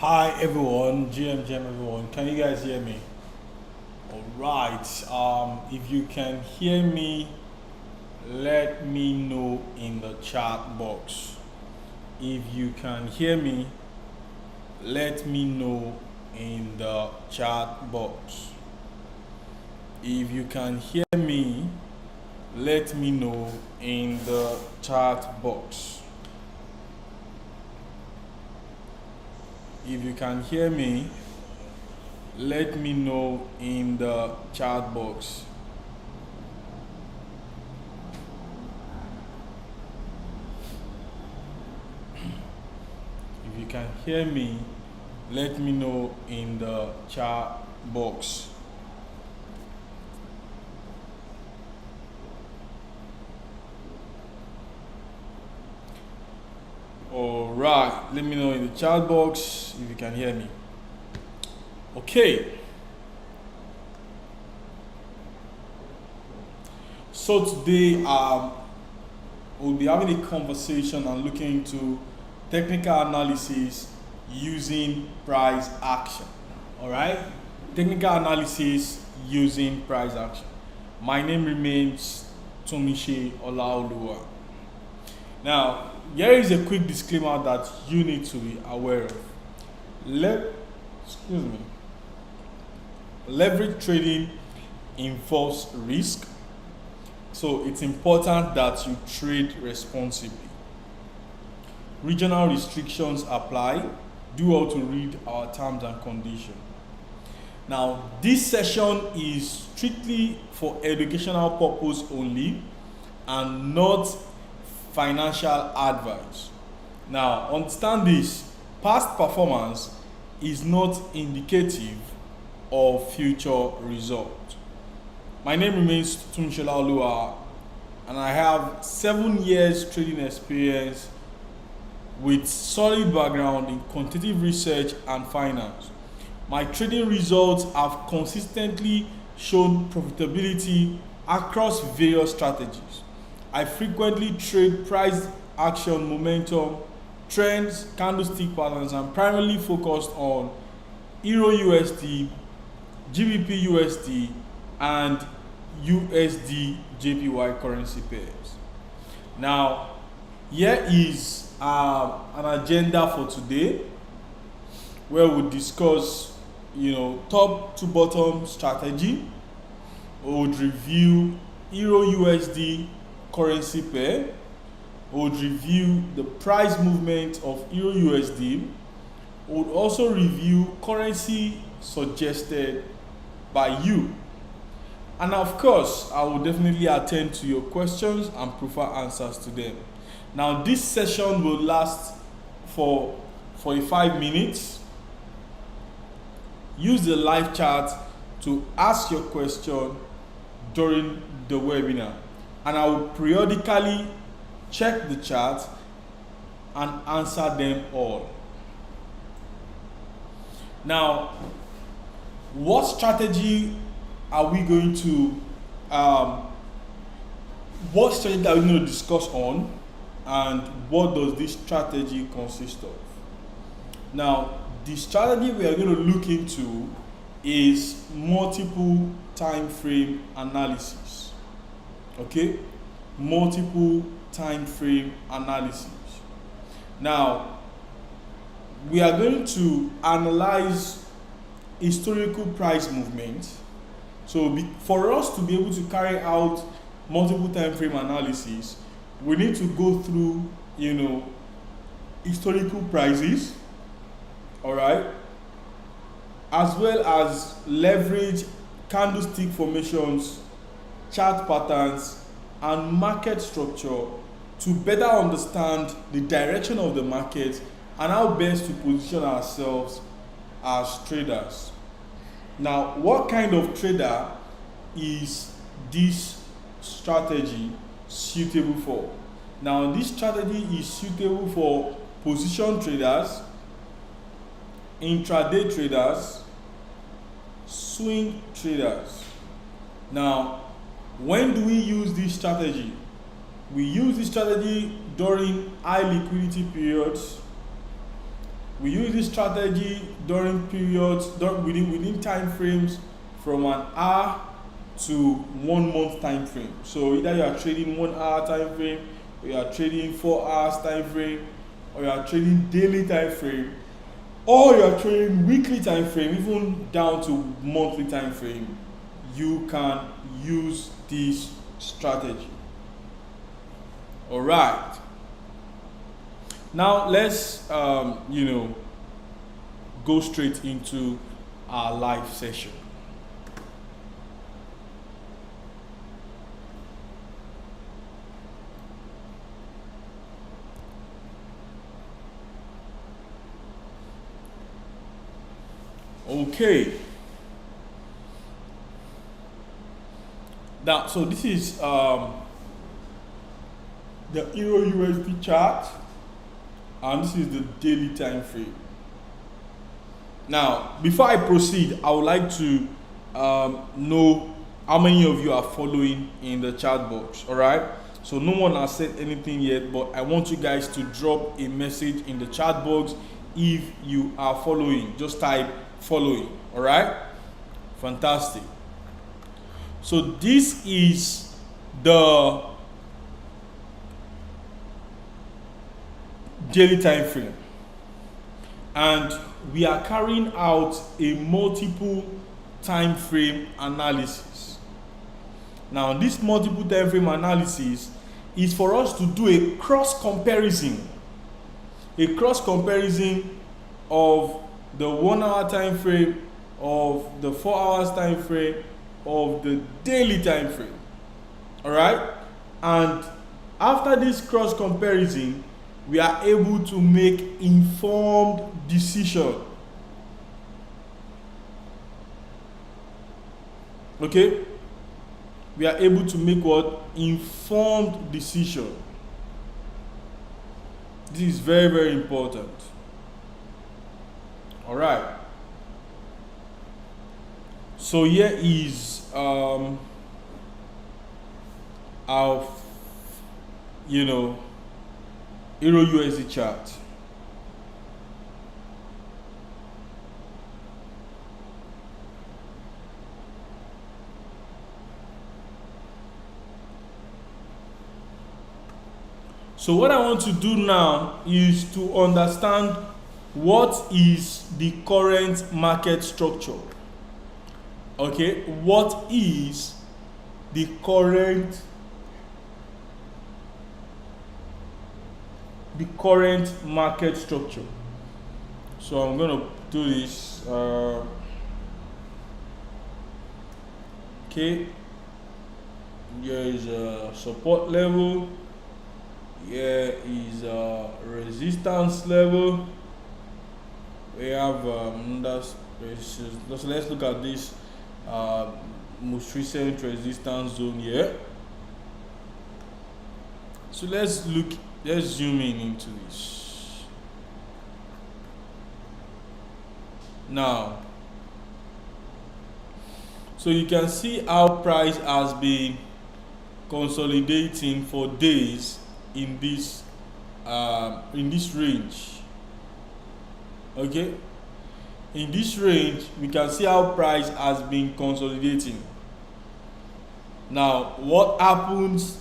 Hi everyone, GM everyone. Can you guys hear me? All right. If you can hear me, let me know in the chat box. If you can hear me, let me know in the chat box. If you can hear me, let me know in the chat box. If you can hear me, let me know in the chat box. If you can hear me, let me know in the chat box. All right, let me know in the chat box if you can hear me. Okay. So today we'll be having a conversation and looking into technical analysis using price action. All right, technical analysis using price action. My name remains Tunmise Olaoluwa. Now, here is a quick disclaimer that you need to be aware of. Leverage trading involves risk, so it's important that you trade responsibly. Regional restrictions apply. Do well to read our terms and conditions. Now, this session is strictly for educational purpose only and not financial advice. Now, understand this: past performance is not indicative of future results. My name remains Tunmise Olaoluwa, and I have 7 years trading experience with solid background in quantitative research and finance. My trading results have consistently shown profitability across various strategies. I frequently trade price action, momentum, trends, candlestick patterns, and primarily focused on EURUSD, GBP USD, and USD JPY currency pairs. Now, here is an agenda for today where we discuss, top to bottom strategy. We would review EURUSD currency pair. We would review the price movement of EURUSD. We would also review currency suggested by you. And of course, I will definitely attend to your questions and provide answers to them. Now, this session will last for 45 minutes. Use the live chat to ask your question during the webinar, and I will periodically check the chat and answer them all. Now, what strategy are we going to discuss on, and what does this strategy consist of? Now, the strategy we are going to look into is multiple time frame analysis. Okay, multiple time frame analysis. Now, we are going to analyze historical price movement. So for us to be able to carry out multiple time frame analysis, we need to go through, historical prices, all right, as well as leverage candlestick formations, chart patterns, and market structure to better understand the direction of the market and how best to position ourselves as traders. Now, what kind of trader is this strategy suitable for? Now, this strategy is suitable for position traders, intraday traders, swing traders. Now, when do we use this strategy? We use this strategy during high liquidity periods, We use this strategy during periods, within time frames from an hour to 1 month time frame. So either you are trading 1 hour time frame, or you are trading 4 hours time frame, or you are trading daily time frame, or you are trading weekly time frame, even down to monthly time frame. You can use this strategy. All right. Now let's go straight into our live session. Okay. Now, so this is the EURUSD chart, and this is the daily time frame. Now, before I proceed, I would like to know how many of you are following in the chat box. All right. So no one has said anything yet, but I want you guys to drop a message in the chat box if you are following. Just type following. All right. Fantastic. So this is the daily time frame, and we are carrying out a multiple time frame analysis. Now, this multiple time frame analysis is for us to do a cross comparison of the 1 hour time frame, of the 4 hours time frame, of the daily time frame. All right, and after this cross comparison, we are able to make informed decision. Okay, we are able to make what? Informed decision. This is very, very important. All right. So here is our EURUSD chart. So what I want to do now is to understand what is the current market structure. Okay, what is the current market structure? So I'm going to do this. Okay, here is a support level. Here is a resistance level. We have let's look at this most recent resistance zone here. So let's zoom in into this. Now, so you can see how price has been consolidating for days in this range. Okay, in this range we can see how price has been consolidating. Now, what happens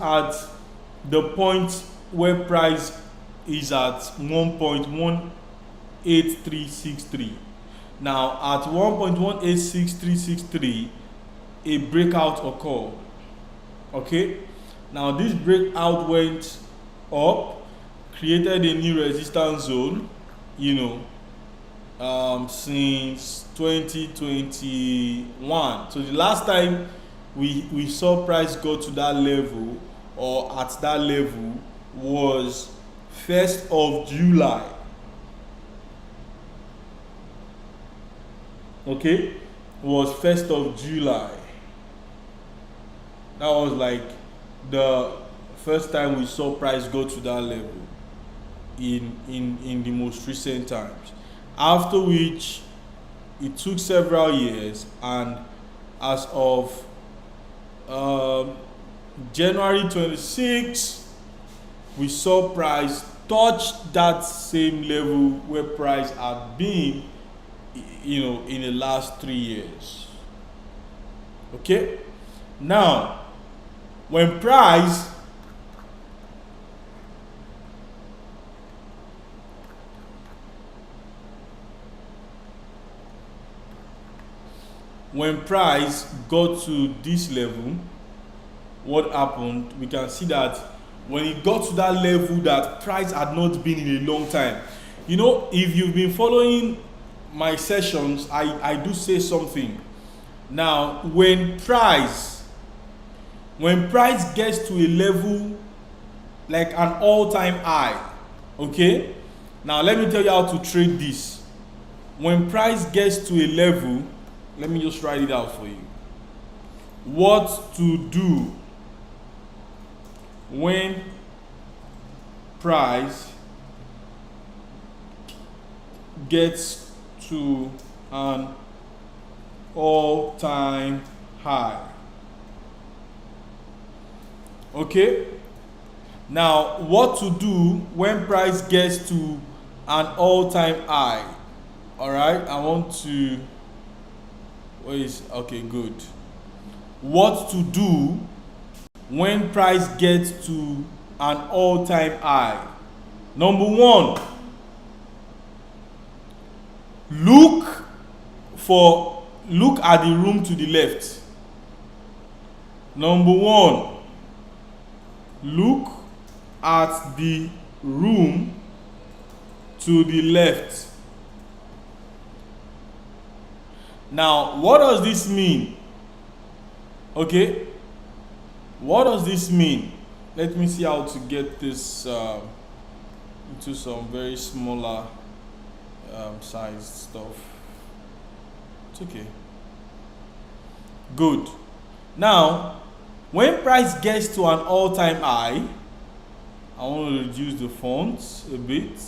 at the point where price is at 1.18363? Now, at 1.18363, a breakout occurred. Okay, now this breakout went up, created a new resistance zone, since 2021. So the last time we saw price go to that level, or at that level, was 1st of July. Okay, was 1st of July. That was like the first time we saw price go to that level in the most recent times. After which it took several years, and as of January 26, we saw price touch that same level where price had been, in the last 3 years. Okay, now when price got to this level, what happened? We can see that when it got to that level that price had not been in a long time. If you've been following my sessions, I do say something. Now, when price gets to a level like an all-time high, okay? Now, let me tell you how to trade this. When price gets to a level, let me just write it out for you. What to do when price gets to an all-time high. Okay, now what to do when price gets to an all-time high? All right, I want to okay, good. What to do when price gets to an all-time high? Number one, look at the room to the left. Number one, look at the room to the left. Now, what does this mean? Okay, what does this mean? Let me see how to get this into some very smaller sized stuff. It's okay. Good. Now, when price gets to an all-time high, I want to reduce the fonts a bit.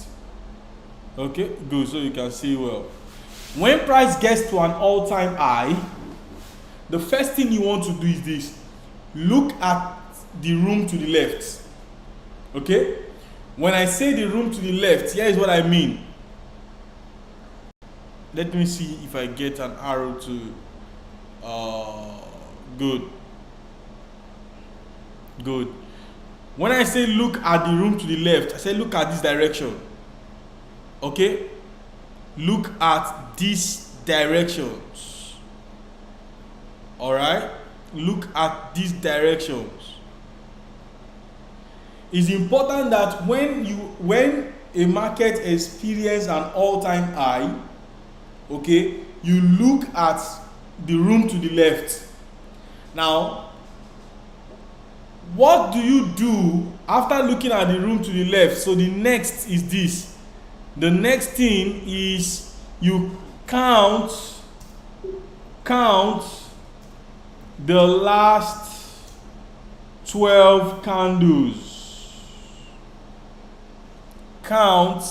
Okay, good, so you can see well. When price gets to an all-time high, the first thing you want to do is this. Look at the room to the left. Okay? When I say the room to the left, here is what I mean. Let me see if I get an arrow to good. When I say look at the room to the left, I say look at this direction. Okay? Look at these directions. All right? Look at these directions. It's important that when a market experiences an all-time high, okay, you look at the room to the left. Now, what do you do after looking at the room to the left? So the next is this. The next thing is you count the last 12 candles. Count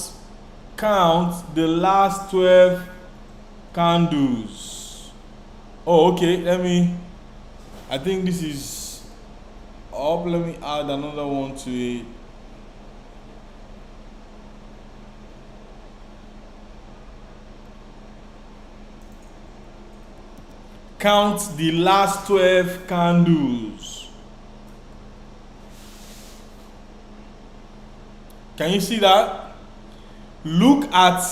the last 12 candles. Oh, okay, I think this is up. Let me add another one to it. Count the last 12 candles. Can you see that? Look at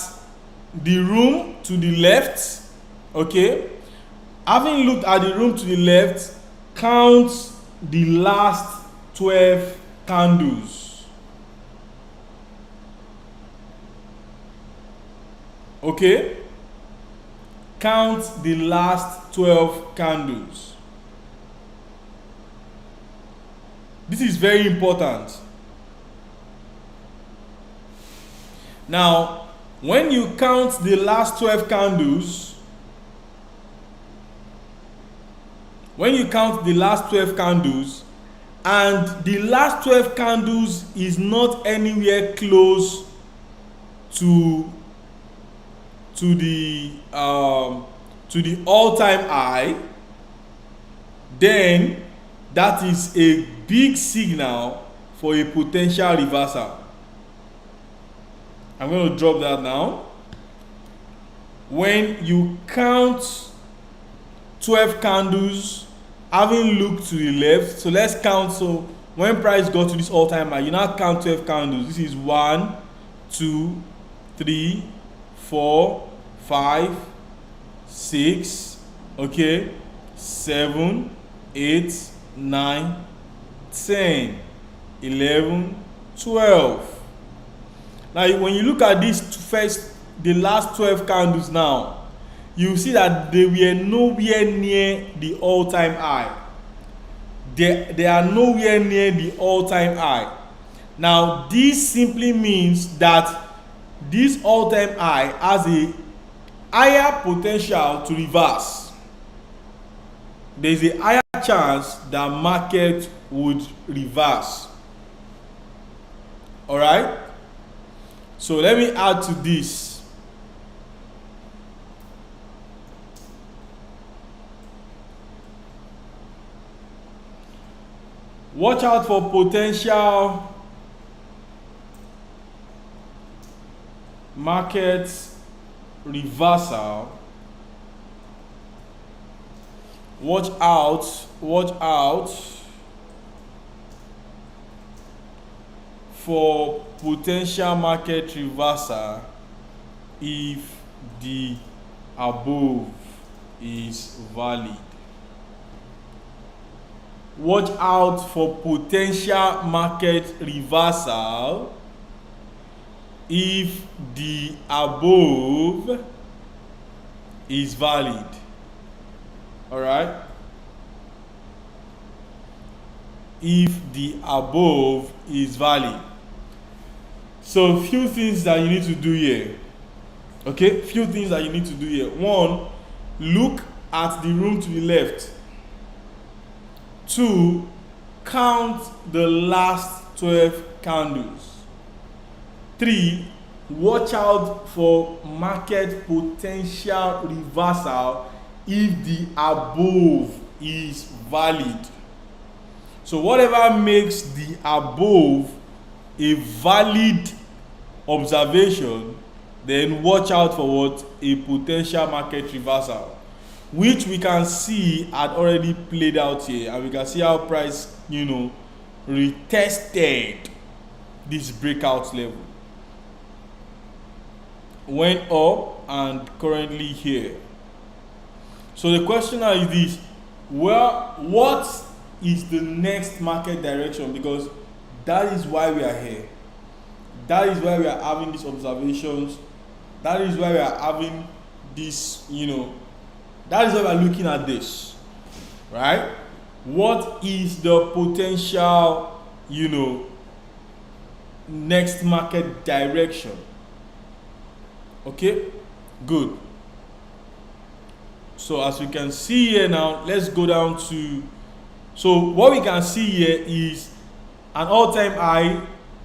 the room to the left. Okay. Having looked at the room to the left, count the last 12 candles. Okay. Count the last 12 candles. This is very important. Now, when you count the last 12 candles, and the last 12 candles is not anywhere close to the all-time high, then that is a big signal for a potential reversal. I'm going to drop that now. When you count 12 candles having looked to the left, so let's count. So when price got to this all-time high, you now count 12 candles. This is 1, 2, 3, 4, 5, 6, okay, 7, 8, 9, 10, 11, 12. Now when you look at the last 12 candles now, you see that they were nowhere near the all-time high. They are nowhere near the all-time high. Now this simply means that this all-time high has a higher potential to reverse. There is a higher chance that market would reverse. All right, so let me add to this. Watch out for potential market reversal. Watch out for potential market reversal if the above is valid. Watch out for potential market reversal if the above is valid. All right, if the above is valid. So few things that you need to do here. Okay, few things that you need to do here. One, look at the room to the left. 2, count the last 12 candles. 3, watch out for market potential reversal if the above is valid. So whatever makes the above a valid observation, then watch out for what? A potential market reversal, which we can see had already played out here, and we can see how price, retested this breakout level, went up and currently here. So the question now is this: well, what is the next market direction? Because that is why we are here. That is why we are having these observations. That is why we are having this, that is why we are looking at this, right? What is the potential, next market direction? Okay, good. So as we can see here now, let's go down to, so what we can see here is an all-time high,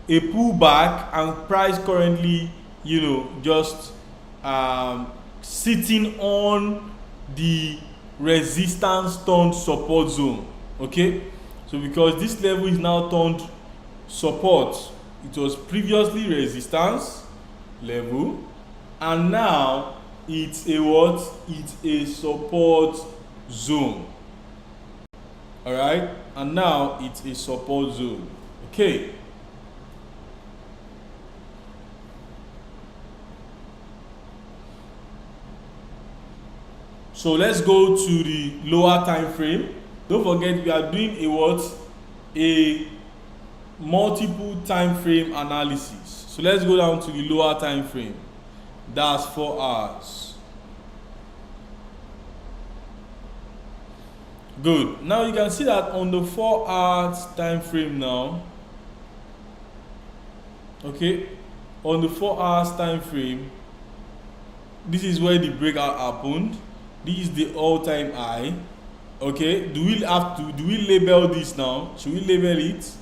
a pullback, and price currently, just sitting on the resistance turned support zone. Okay, so because this level is now turned support, it was previously resistance level, and now it's a what? It's a support zone. All right, and now it's a support zone. Okay, so let's go to the lower time frame. Don't forget, we are doing a what? A multiple time frame analysis. So let's go down to the lower time frame. That's 4 hours. Good. Now you can see that on the 4 hours time frame now. Okay, on the 4 hours time frame, this is where the breakout happened. This is the all-time high. Okay, do we label this now? Should we label it?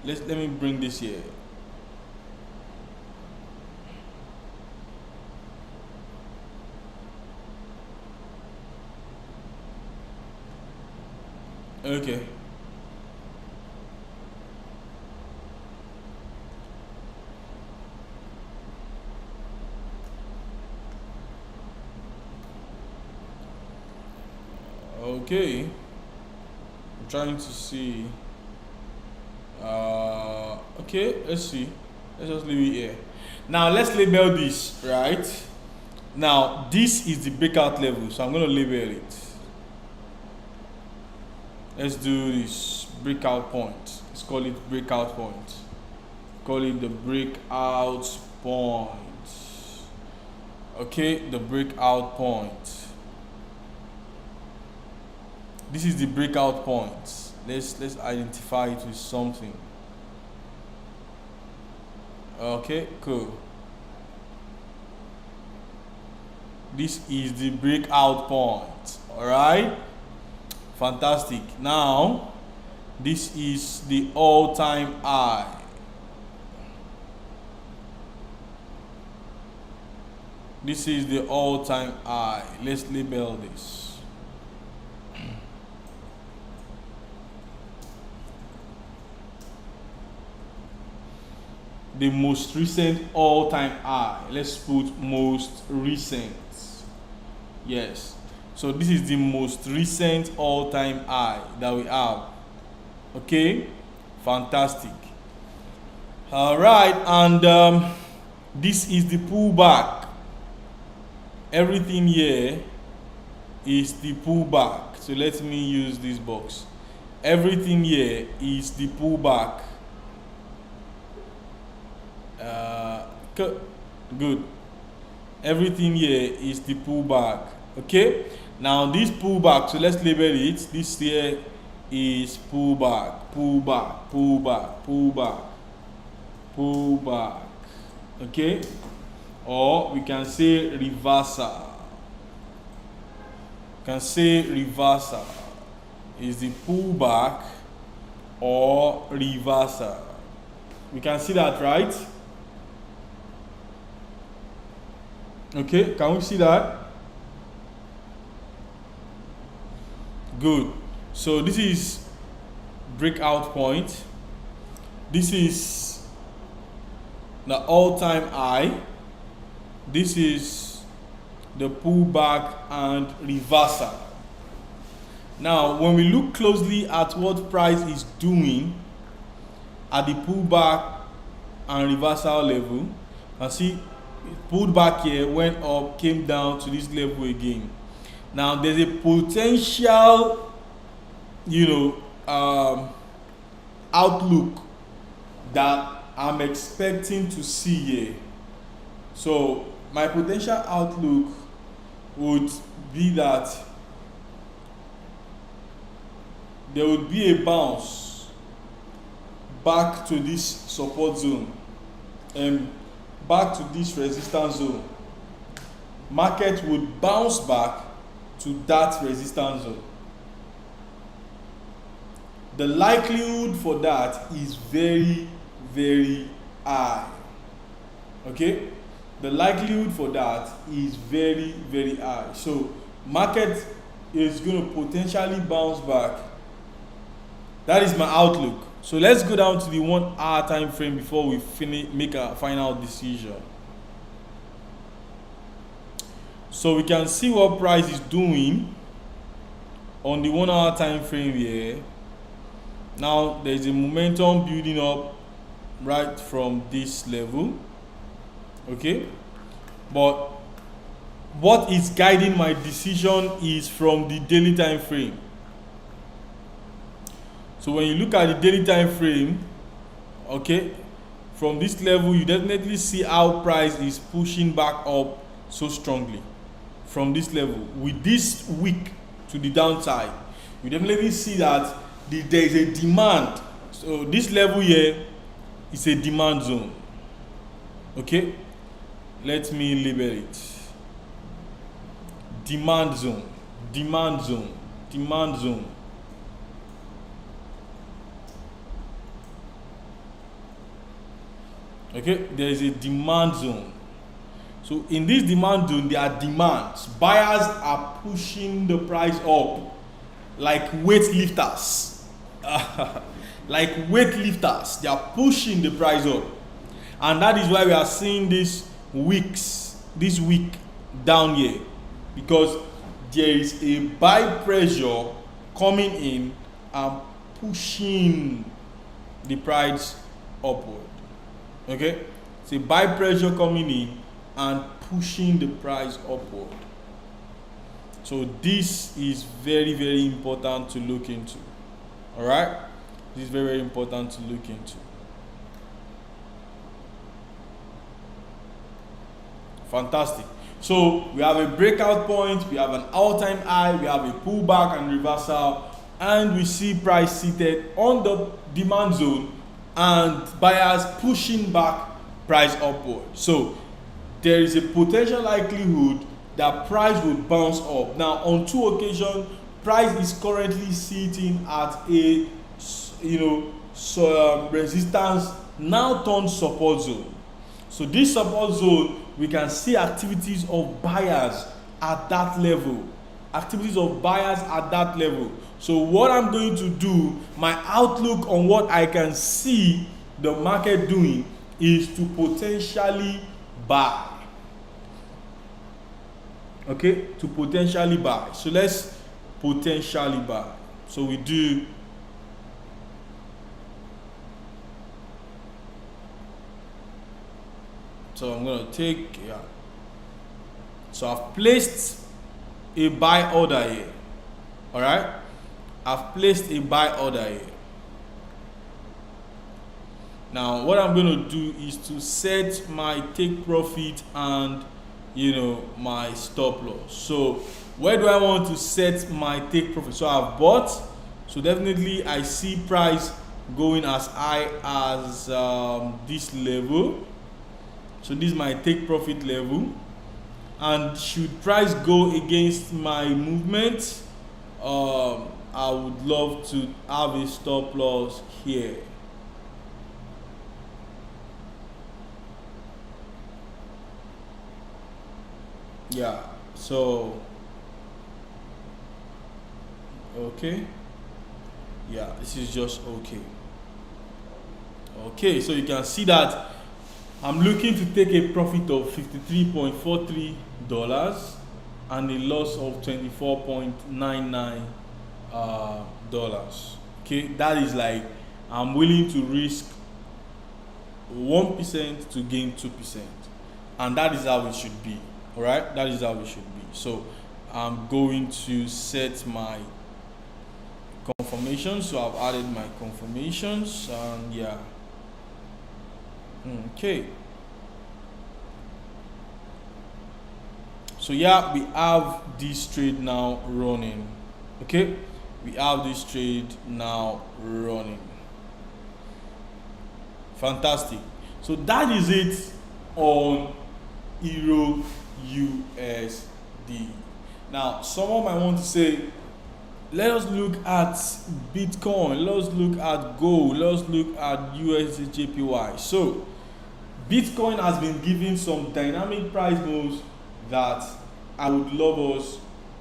Let me bring this here. Okay, Okay, I'm trying to see. Okay, let's see. Let's just leave it here. Now let's label this, right? Now this is the breakout level, so I'm going to label it. Let's do this breakout point. Let's call it breakout point. Call it the breakout point. Okay, the breakout point. This is the breakout point. Let's identify it with something. Okay, cool. This is the breakout point. All right, fantastic. Now this is the all-time high. This is the all-time high. Let's label this. The most recent all-time high. Let's put most recent. Yes. So this is the most recent all-time high that we have. Okay. Fantastic. All right, and this is the pullback. Everything here is the pullback. So let me use this box. Everything here is the pullback. Good. Everything here is the pullback. Okay. Now this pullback. So let's label it. This here is pullback, pullback, pullback, pullback, pullback. Okay. Or we can say reversal. Can say reversal is the pullback or reversal. We can see that, right? Okay, can we see that? Good. So this is breakout point. This is the all-time high. This is the pullback and reversal. Now, when we look closely at what price is doing at the pullback and reversal level, you can see it pulled back here, went up, came down to this level again. Now there's a potential, outlook that I'm expecting to see here. So my potential outlook would be that there would be a bounce back to this support zone and back to this resistance zone. Market would bounce back to that resistance zone. The likelihood for that is very, very high. Okay, the likelihood for that is very, very high. So market is going to potentially bounce back. That is my outlook. So let's go down to the 1 hour time frame before we make a final decision. So we can see what price is doing on the 1 hour time frame here. Now there's a momentum building up right from this level. Okay, but what is guiding my decision is from the daily time frame. So when you look at the daily time frame, okay, from this level you definitely see how price is pushing back up so strongly from this level with this wick to the downside. You definitely see that there is a demand. So this level here is a demand zone. Okay, let me label it. Demand zone, demand zone, demand zone. Okay, there is a demand zone. So in this demand zone, there are demands. Buyers are pushing the price up like weightlifters. Like weightlifters, they are pushing the price up. And that is why we are seeing this week down here. Because there is a buy pressure coming in and pushing the price upward. Okay, it's a buy pressure coming in and pushing the price upward. So this is very, very important to look into. All right, this is very, very important to look into. Fantastic. So we have a breakout point, we have an all-time high, we have a pullback and reversal, and we see price seated on the demand zone and buyers pushing back price upward. So there is a potential likelihood that price will bounce up. Now on 2 occasions, price is currently sitting at a resistance now turned support zone. So this support zone, we can see activities of buyers at that level. So what I'm going to do, my outlook on what I can see the market doing is to potentially buy. Okay, to potentially buy. So let's potentially buy. So we do. So I'm going to take, so I've placed a buy order here. All right, I've placed a buy order here. Now what I'm going to do is to set my take profit and my stop loss. So where do I want to set my take profit? So I've bought, so definitely I see price going as high as this level. So this is my take profit level, and should price go against my movement, I would love to have a stop loss here. Yeah, so okay, yeah, this is just okay. So you can see that I'm looking to take a profit of $53.43 and a loss of $24.99 Okay, that is like I'm willing to risk 1% to gain 2%, and that is how it should be. All right, that is how it should be. So I'm going to set my confirmations. So I've added my confirmations, and yeah. Okay, so yeah, we have this trade now running. Okay, we have this trade now running. Fantastic. So that is it on EURUSD. Now someone might want to say, let us look at Bitcoin, let us look at gold, let us look at USD JPY. So Bitcoin has been giving some dynamic price moves that I would love us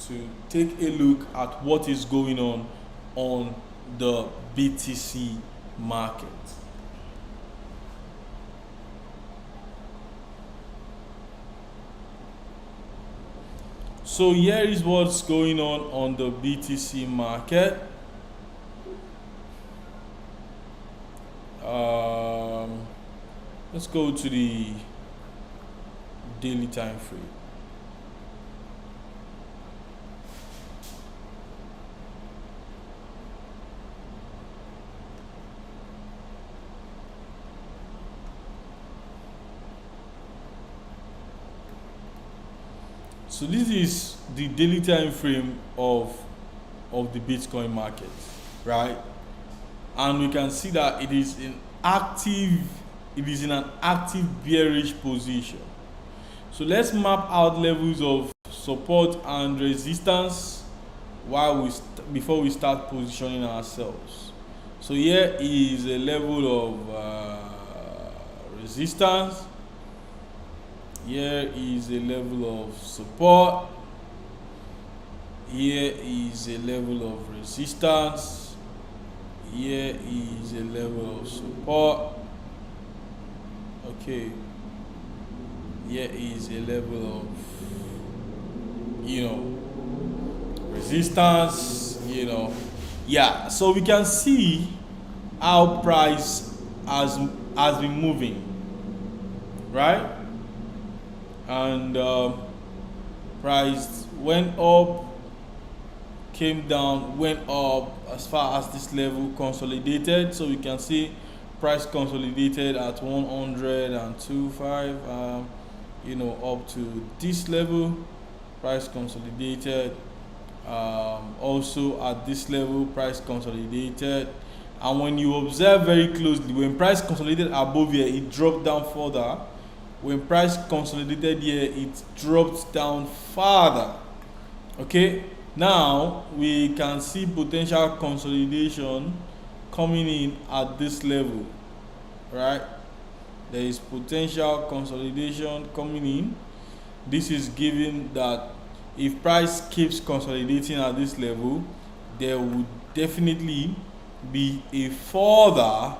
to take a look at what is going on the BTC market. So here is what's going on the BTC market. Let's go to the daily time frame. So this is the daily time frame of the Bitcoin market, right? And we can see that it is in an active bearish position. So let's map out levels of support and resistance before we start positioning ourselves. So here is a level of resistance. Here is a level of support. Here is a level of resistance. Here is a level of support. Okay. Here is a level of, resistance, yeah. So we can see how price has been moving, right? And price went up, came down, went up as far as this level, consolidated. So we can see price consolidated at 102.5, up to this level. Price consolidated, also at this level, price consolidated. And when you observe very closely, when price consolidated above here, it dropped down further. When price consolidated here, it dropped down further. Okay, now we can see potential consolidation coming in at this level, right? There is potential consolidation coming in. This is given that if price keeps consolidating at this level, there would definitely be a further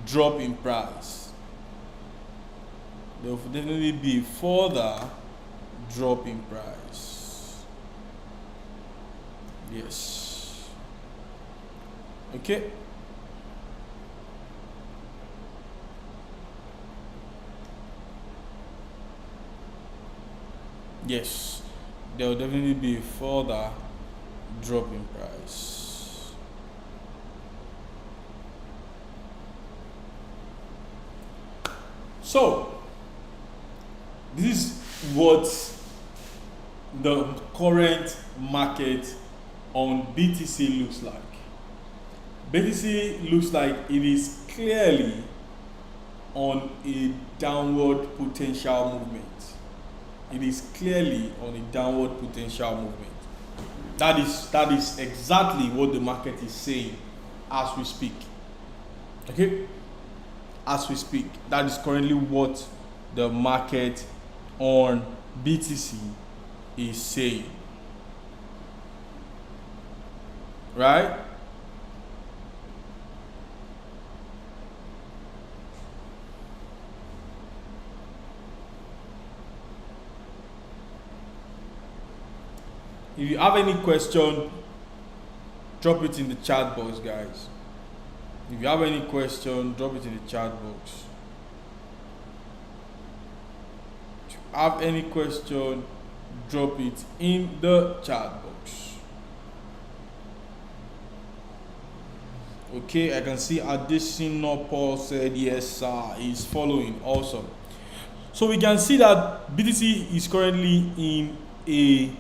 drop in price. There will definitely be a further drop in price. Yes. Okay. Yes, there will definitely be a further drop in price. So, this is what the current market on BTC looks like. BTC looks like it is clearly on a downward potential movement. It is clearly on a downward potential movement. That is exactly what the market is saying as we speak. Okay? As we speak, that is currently what the market on BTC is saying. Right? If you have any question, drop it in the chat box, guys. If you have any question, drop it in the chat box. If you have any question, drop it in the chat box. Okay, I can see additional Paul said yes, sir, is following. Awesome. So we can see that BTC is currently in a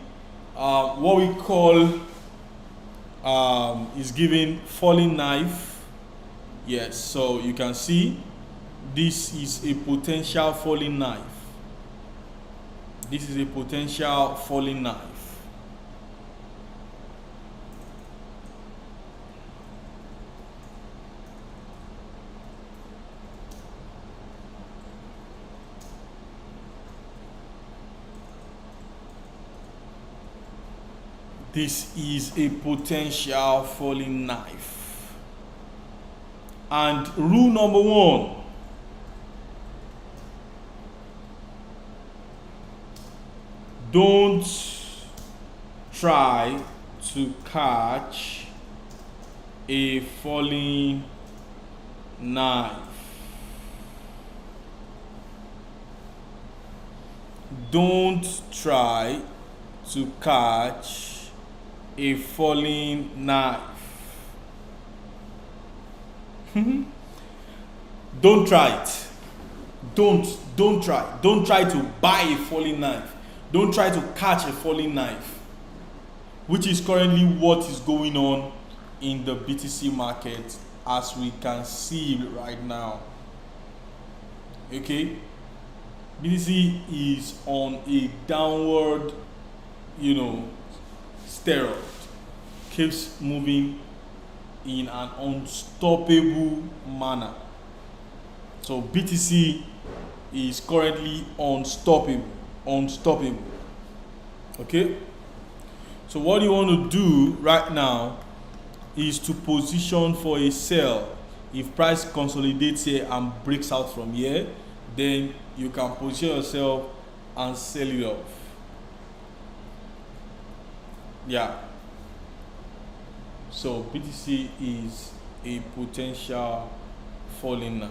what we call is giving falling knife. Yes, so you can see this is a potential falling knife. This is a potential falling knife. This is a potential falling knife. And rule number one, don't try to catch a falling knife. Don't try to catch a falling knife. Don't try it. Don't try. Don't try to buy a falling knife. Don't try to catch a falling knife, which is currently what is going on in the BTC market as we can see right now. Okay, BTC is on a downward, steroid, keeps moving in an unstoppable manner. So BTC is currently unstoppable. Okay, so what you want to do right now is to position for a sell. If price consolidates here and breaks out from here, then you can position yourself and sell it off. Yeah, So BTC is a potential falling knife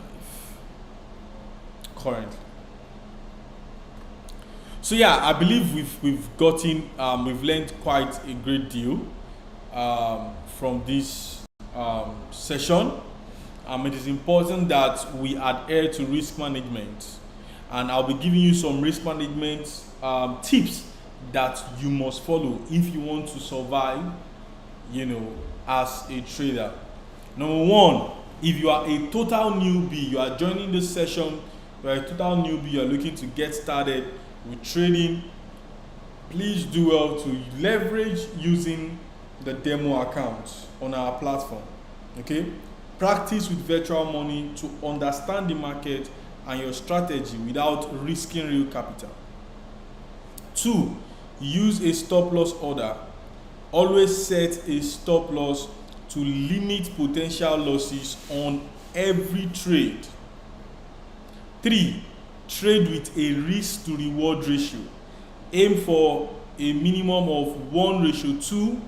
currently. So yeah, I believe we've gotten we've learned quite a great deal from this session. It is important that we adhere to risk management, and I'll be giving you some risk management tips that you must follow if you want to survive, as a trader. Number one, if you are a total newbie, you are joining this session, you are a total newbie, you are looking to get started with trading, please do well to leverage using the demo account on our platform. Okay, practice with virtual money to understand the market and your strategy without risking real capital. 2, use a stop loss order. Always set a stop loss to limit potential losses on every trade. 3, trade with a risk to reward ratio. Aim for a minimum of 1:2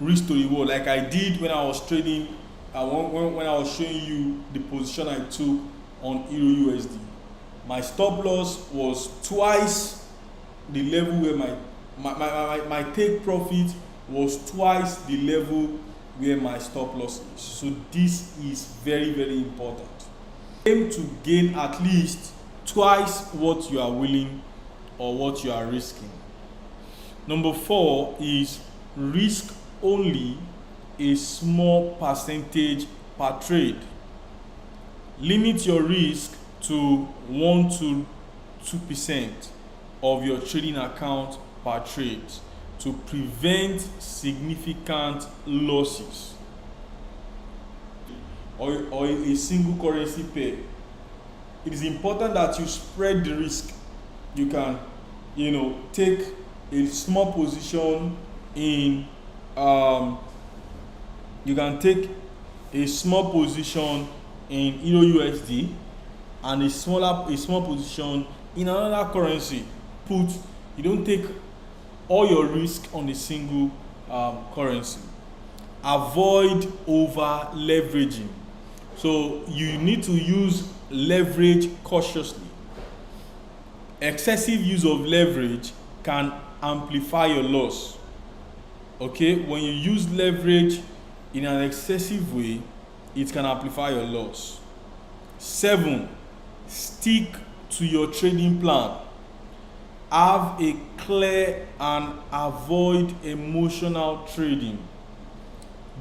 risk to reward, like I did when I was trading, when I was showing you the position I took on EURUSD. My stop loss was twice the level where my take profit was twice the level where my stop loss is. So this is very, very important. Aim to gain at least twice what you are willing or what you are risking. Number 4 is risk only a small percentage per trade. Limit your risk to 1 to 2% of your trading account per trade to prevent significant losses. Or a single currency pair. It is important that you spread the risk. You can, take a small position in you can take a small position in EURUSD and a small position in another currency. You don't take all your risk on a single currency. Avoid over leveraging. So you need to use leverage cautiously. Excessive use of leverage can amplify your loss. Okay, when you use leverage in an excessive way, it can amplify your loss. 7, stick to your trading plan. Have a clear and avoid emotional trading.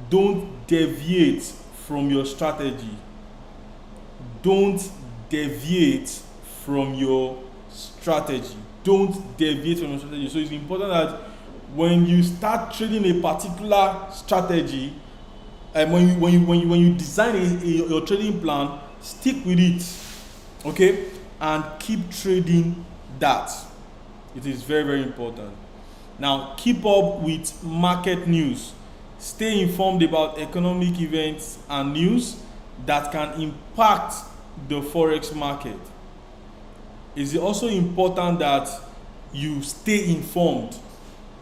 Don't deviate from your strategy. Don't deviate from your strategy. Don't deviate from your strategy. So it's important that when you start trading a particular strategy, when you design your trading plan, stick with it, okay, and keep trading that. It is very, very important. Now, keep up with market news. Stay informed about economic events and news that can impact the Forex market. It's also important that you stay informed.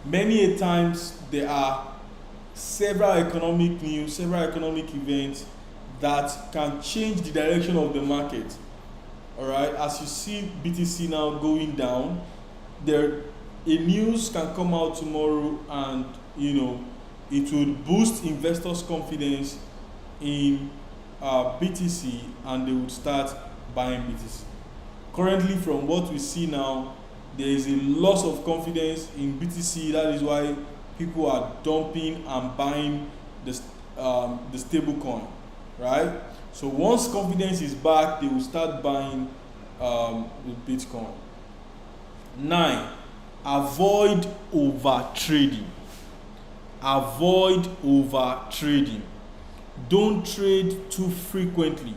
Many a times there are several economic news, several economic events that can change the direction of the market. All right, as you see BTC now going down, a news can come out tomorrow and it would boost investors' confidence in BTC and they would start buying BTC. Currently, from what we see now, there is a loss of confidence in BTC. That is why people are dumping and buying the stable coin, right? So once confidence is back, they will start buying the Bitcoin. 9, avoid over trading. Avoid over trading. Don't trade too frequently.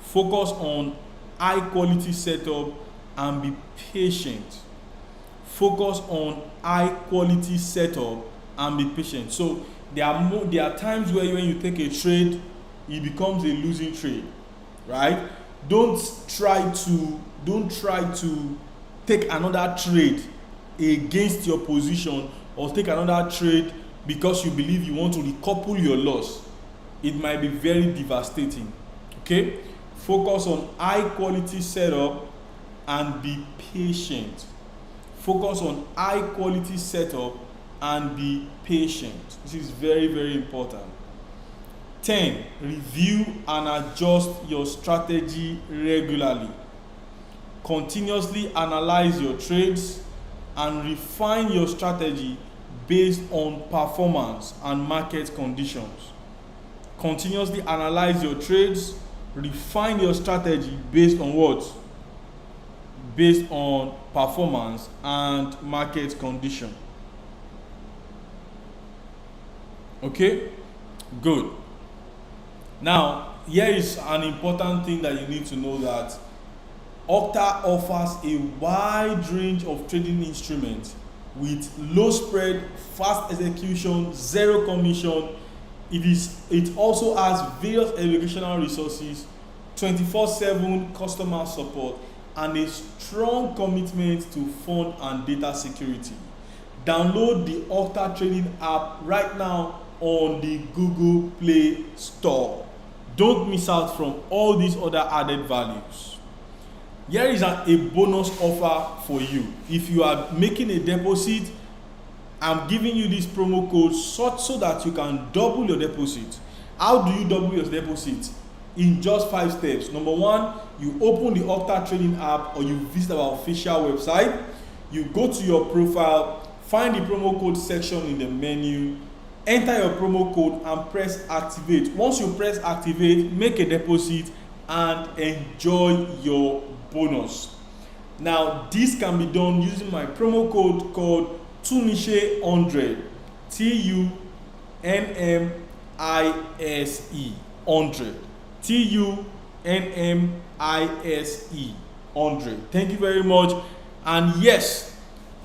Focus on high quality setup and be patient. Focus on high quality setup and be patient. So there are times where when you take a trade, it becomes a losing trade, right? Don't try to take another trade against your position or take another trade because you believe you want to recouple your loss, it might be very devastating. Okay, focus on high quality setup and be patient. Focus on high quality setup and be patient. This is very, very important. 10. Review and adjust your strategy regularly. Continuously analyze your trades and refine your strategy based on performance and market conditions. Continuously analyze your trades, refine your strategy based on what? Based on performance and market condition. Okay, good. Now, here is an important thing that you need to know, that Octa offers a wide range of trading instruments with low spread, fast execution, zero commission. It also has various educational resources, 24/7 customer support, and a strong commitment to fund and data security. Download the Octa trading app right now on the Google Play Store. Don't miss out from all these other added values. Here is a bonus offer for you. If you are making a deposit, I'm giving you this promo code so that you can double your deposit. How do you double your deposit? In just 5 steps. Number 1, you open the Octa trading app or you visit our official website. You go to your profile, find the promo code section in the menu, enter your promo code and press activate. Once you press activate, make a deposit and enjoy your bonus. Now, this can be done using my promo code called Tunmise 100, TUNMISE 100, TUNMISE 100. Thank you very much. And yes,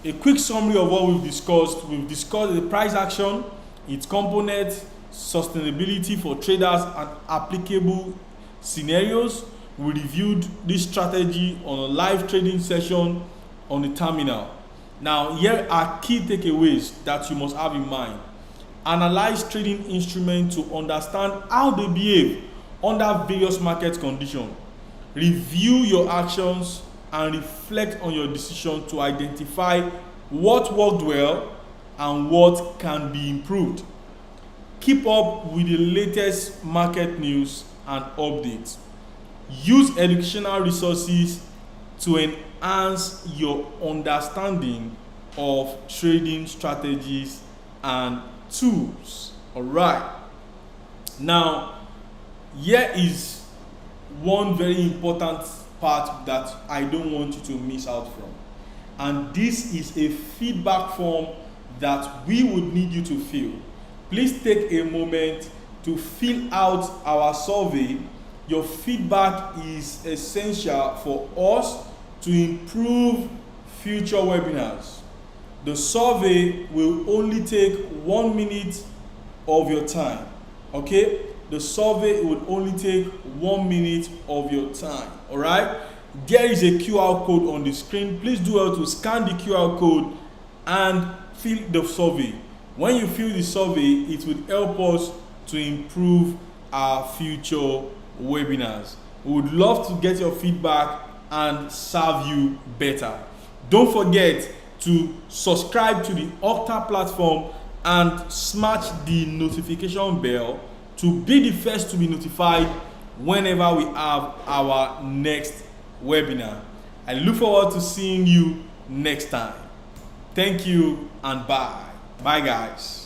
a quick summary of what we've discussed. We've discussed the price action, its components, sustainability for traders and applicable scenarios. We reviewed this strategy on a live trading session on the terminal. Now, here are key takeaways that you must have in mind. Analyze trading instruments to understand how they behave under various market conditions. Review your actions and reflect on your decision to identify what worked well and what can be improved. Keep up with the latest market news and updates. Use educational resources to enhance your understanding of trading strategies and tools. All right. Now, here is one very important part that I don't want you to miss out from. And this is a feedback form that we would need you to fill. Please take a moment to fill out our survey. Your feedback is essential for us to improve future webinars. The survey will only take 1 minute of your time. Okay? The survey will only take 1 minute of your time. All right? There is a QR code on the screen. Please do well to scan the QR code and fill the survey. When you fill the survey, it will help us to improve our future webinars. We would love to get your feedback and serve you better. Don't forget to subscribe to the Octa platform and smash the notification bell to be the first to be notified whenever we have our next webinar. I look forward to seeing you next time. Thank you and bye. Bye guys.